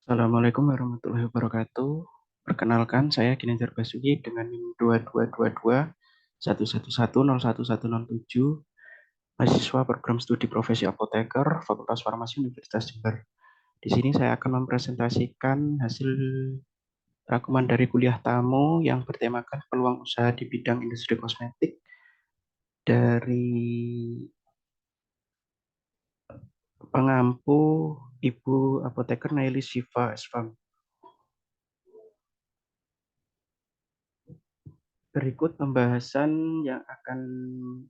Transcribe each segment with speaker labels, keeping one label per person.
Speaker 1: Assalamualaikum warahmatullahi wabarakatuh. Perkenalkan, saya Ginanjar Basuki dengan NIM 2222-111-01107, mahasiswa program studi profesi apoteker, Fakultas Farmasi Universitas Jember. Di sini saya akan mempresentasikan hasil rangkuman dari kuliah tamu yang bertemakan peluang usaha di bidang industri kosmetik dari pengampu Ibu Apoteker Naili Shiva Esfam. Berikut pembahasan yang akan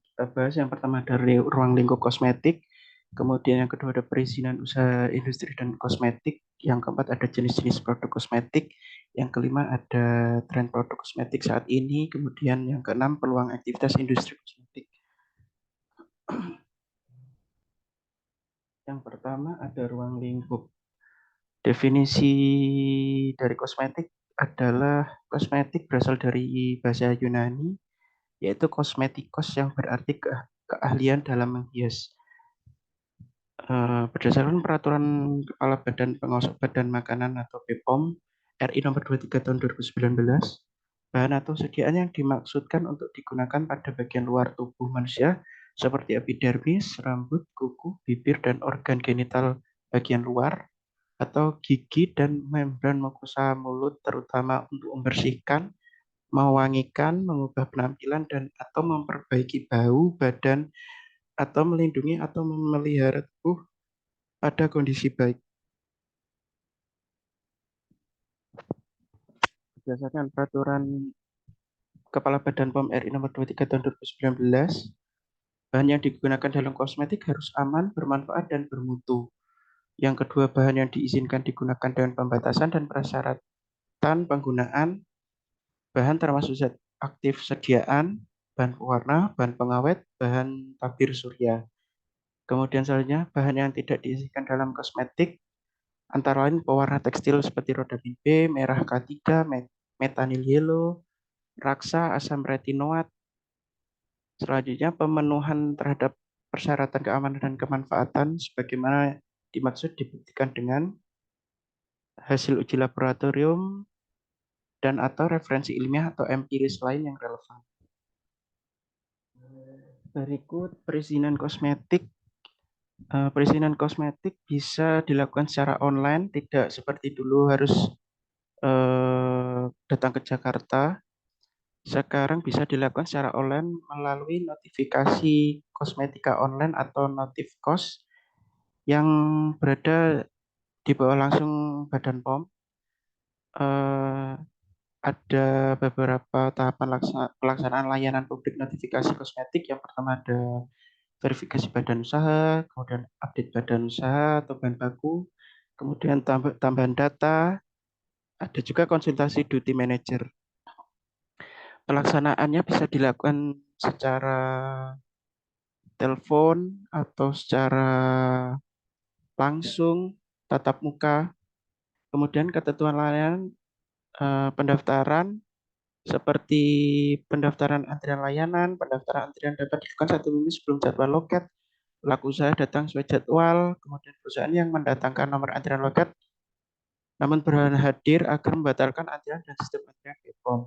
Speaker 1: kita bahas. Yang pertama dari ruang lingkup kosmetik, kemudian yang kedua ada perizinan usaha industri dan kosmetik, yang keempat ada jenis-jenis produk kosmetik, yang kelima ada tren produk kosmetik saat ini, kemudian yang keenam peluang aktivitas industri kosmetik. Yang pertama ada ruang lingkup. Definisi dari kosmetik adalah kosmetik berasal dari bahasa Yunani, yaitu kosmetikos yang berarti keahlian dalam menghias. Berdasarkan peraturan Kepala Badan Pengawas Obat dan Makanan atau BPOM RI nomor 23 tahun 2019, bahan atau sediaan yang dimaksudkan untuk digunakan pada bagian luar tubuh manusia seperti epidermis, rambut, kuku, bibir, dan organ genital bagian luar, atau gigi dan membran mukosa mulut, terutama untuk membersihkan, mewangikan, mengubah penampilan, dan atau memperbaiki bau, badan, atau melindungi atau memelihara tubuh pada kondisi baik. Berdasarkan peraturan Kepala Badan POM RI nomor 23 tahun 2019, bahan yang digunakan dalam kosmetik harus aman, bermanfaat, dan bermutu. Yang kedua, bahan yang diizinkan digunakan dengan pembatasan dan persyaratan penggunaan bahan termasuk zat aktif sediaan, bahan pewarna, bahan pengawet, bahan tabir surya. Kemudian selanjutnya, bahan yang tidak diizinkan dalam kosmetik antara lain pewarna tekstil seperti rodamin B, merah K3, metanil yellow, raksa, asam retinoat. Selanjutnya, pemenuhan terhadap persyaratan keamanan dan kemanfaatan sebagaimana dimaksud dibuktikan dengan hasil uji laboratorium dan atau referensi ilmiah atau empiris lain yang relevan. Berikut perizinan kosmetik. Perizinan kosmetik bisa dilakukan secara online, tidak seperti dulu harus datang ke Jakarta. Sekarang bisa dilakukan secara online melalui notifikasi kosmetika online atau Notifkos yang berada di bawah langsung Badan POM. Ada beberapa tahapan pelaksanaan layanan publik notifikasi kosmetik. Yang pertama ada verifikasi badan usaha, kemudian update badan usaha atau bahan baku, kemudian tambahan data, ada juga konsultasi duty manager. Pelaksanaannya bisa dilakukan secara telepon atau secara langsung, tatap muka. Kemudian ketentuan layanan pendaftaran seperti pendaftaran antrian layanan, pendaftaran antrian dapat dilakukan 1 minggu sebelum jadwal loket. Pelaku usaha datang sesuai jadwal, kemudian perusahaan yang mendatangkan nomor antrian loket namun berhalangan hadir agar membatalkan antrian dan sistem antrian BPOM.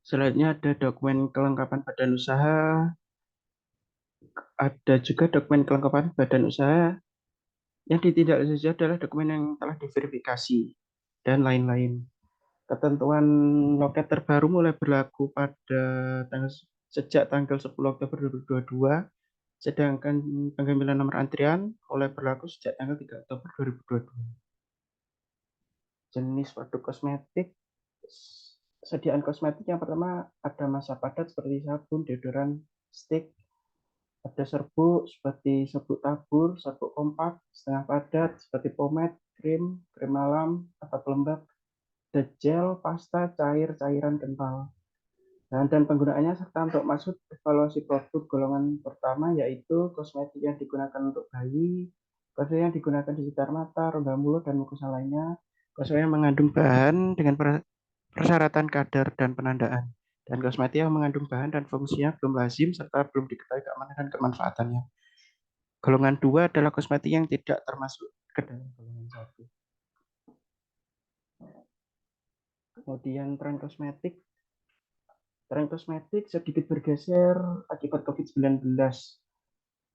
Speaker 1: Selanjutnya ada dokumen kelengkapan badan usaha, ada juga dokumen kelengkapan badan usaha yang ditindaklanjuti adalah dokumen yang telah diverifikasi dan lain-lain. Ketentuan loket terbaru mulai berlaku sejak tanggal 10 Oktober 2022, sedangkan pengambilan nomor antrian mulai berlaku sejak tanggal 3 Oktober 2022. Jenis produk kosmetik, sediaan kosmetik yang pertama ada massa padat seperti sabun, deodoran, stick, ada serbuk seperti serbuk tabur, serbuk kompak, setengah padat seperti pomade, krim, krim malam, atau pelembab, ada gel, pasta, cair, cairan kental. Dan penggunaannya serta untuk maksud evaluasi produk golongan pertama yaitu kosmetik yang digunakan untuk bayi, kosmetik yang digunakan di sekitar mata, rongga mulut, dan mukosa lainnya, kosmetik yang mengandung bahan dengan persyaratan kadar dan penandaan, dan kosmetik yang mengandung bahan dan fungsinya belum lazim serta belum diketahui keamanan dan kemanfaatannya. Golongan 2 adalah kosmetik yang tidak termasuk ke dalam golongan 2021. Kemudian tren kosmetik sedikit bergeser akibat COVID-19.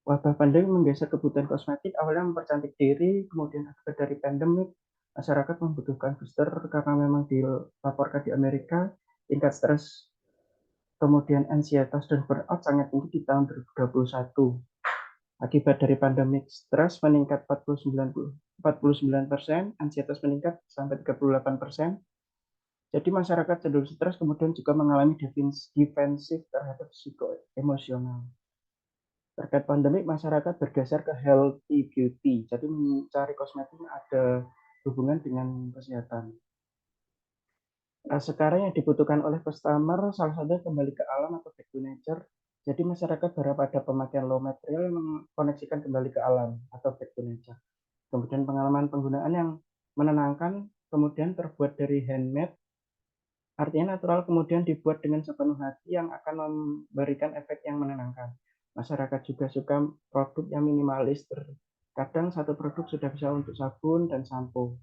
Speaker 1: Wabah pandemi menggeser kebutuhan kosmetik, awalnya mempercantik diri, kemudian akibat dari pandemik, masyarakat membutuhkan booster karena memang dilaporkan di Amerika, tingkat stres, kemudian ansietas dan burnout sangat tinggi di tahun 2021. Akibat dari pandemik, stres meningkat 49%, ansietas meningkat sampai 38%. Jadi masyarakat cenderung stres, kemudian juga mengalami defensif terhadap psikoemosional. Terkait pandemi, masyarakat bergeser ke healthy beauty. Jadi mencari kosmetik yang ada hubungan dengan kesehatan. Sekarang yang dibutuhkan oleh customer salah satunya kembali ke alam atau back to nature. Jadi masyarakat berharap pada pemakaian low material yang mengkoneksikan kembali ke alam atau back to nature. Kemudian pengalaman penggunaan yang menenangkan, kemudian terbuat dari handmade, artinya natural, kemudian dibuat dengan sepenuh hati yang akan memberikan efek yang menenangkan. Masyarakat juga suka produk yang minimalis. Kadang satu produk sudah bisa untuk sabun dan sampo.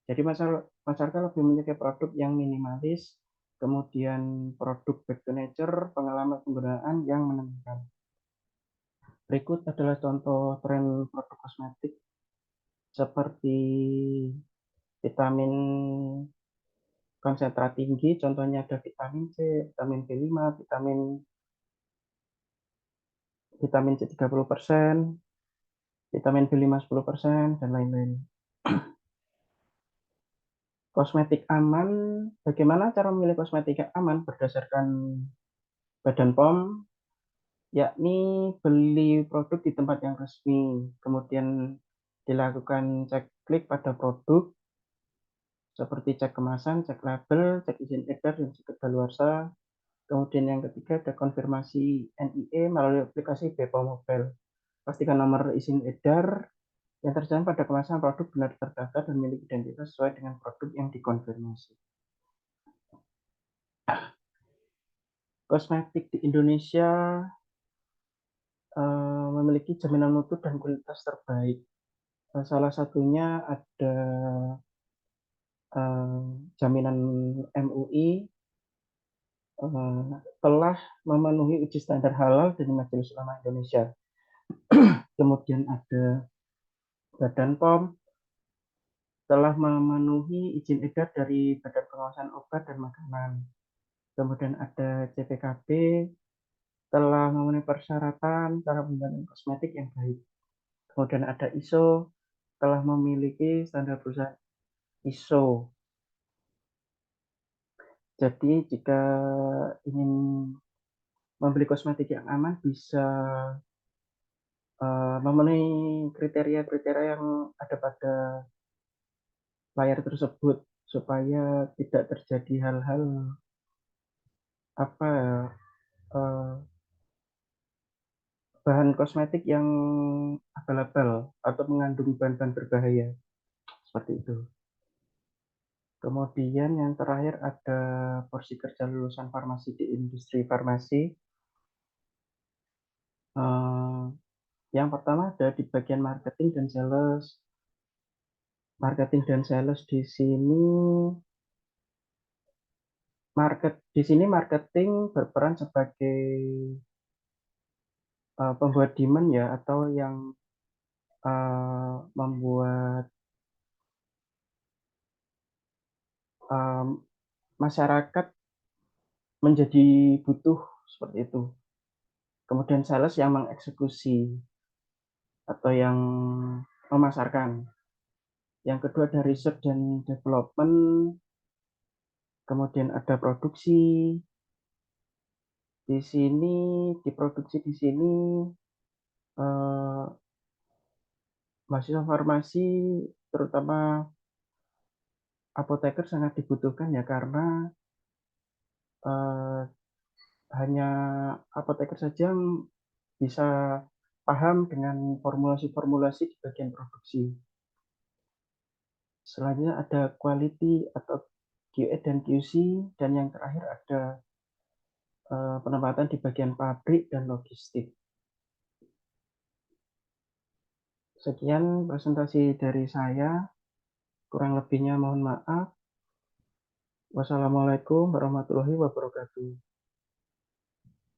Speaker 1: Jadi masyarakat lebih menyukai produk yang minimalis, kemudian produk back to nature, pengalaman penggunaan yang menenangkan. Berikut adalah contoh tren produk kosmetik seperti vitamin konsentrat tinggi, contohnya ada vitamin C, vitamin B5, vitamin C 30%, vitamin B5 10%, dan lain-lain. Kosmetik aman, bagaimana cara memilih kosmetik yang aman berdasarkan Badan POM, yakni beli produk di tempat yang resmi, kemudian dilakukan cek klik pada produk, seperti cek kemasan, cek label, cek izin edar, dan cek kedaluarsa. Kemudian yang ketiga ada konfirmasi NIE melalui aplikasi BPOM Mobile. Pastikan nomor izin edar yang tercantum pada kemasan produk benar terdaftar dan memiliki identitas sesuai dengan produk yang dikonfirmasi. Kosmetik di Indonesia memiliki jaminan mutu dan kualitas terbaik. Salah satunya ada jaminan MUI telah memenuhi uji standar halal dari Majelis Ulama Indonesia. Kemudian ada Badan POM telah memenuhi izin edar dari Badan Pengawasan Obat dan Makanan. Kemudian ada CPKB telah memenuhi persyaratan cara pembuatan kosmetik yang baik. Kemudian ada ISO telah memiliki standar perusahaan ISO. Jadi jika ingin membeli kosmetik yang aman bisa memenuhi kriteria-kriteria yang ada pada layar tersebut supaya tidak terjadi hal-hal apa bahan kosmetik yang abal-abal atau mengandung bahan-bahan berbahaya seperti itu. Kemudian yang terakhir ada porsi kerja lulusan farmasi di industri farmasi. Yang pertama ada di bagian marketing dan sales. Marketing dan sales di sini marketing berperan sebagai pembuat demand ya, atau yang membuat masyarakat menjadi butuh seperti itu. Kemudian sales yang mengeksekusi atau yang memasarkan. Yang kedua ada research dan development, kemudian ada produksi. Di sini diproduksi di sini mahasiswa farmasi terutama apoteker sangat dibutuhkan ya, karena hanya apoteker saja yang bisa paham dengan formulasi-formulasi di bagian produksi. Selanjutnya ada quality atau QA dan QC, dan yang terakhir ada penempatan di bagian pabrik dan logistik. Sekian presentasi dari saya. Kurang lebihnya mohon maaf. Wassalamualaikum warahmatullahi wabarakatuh.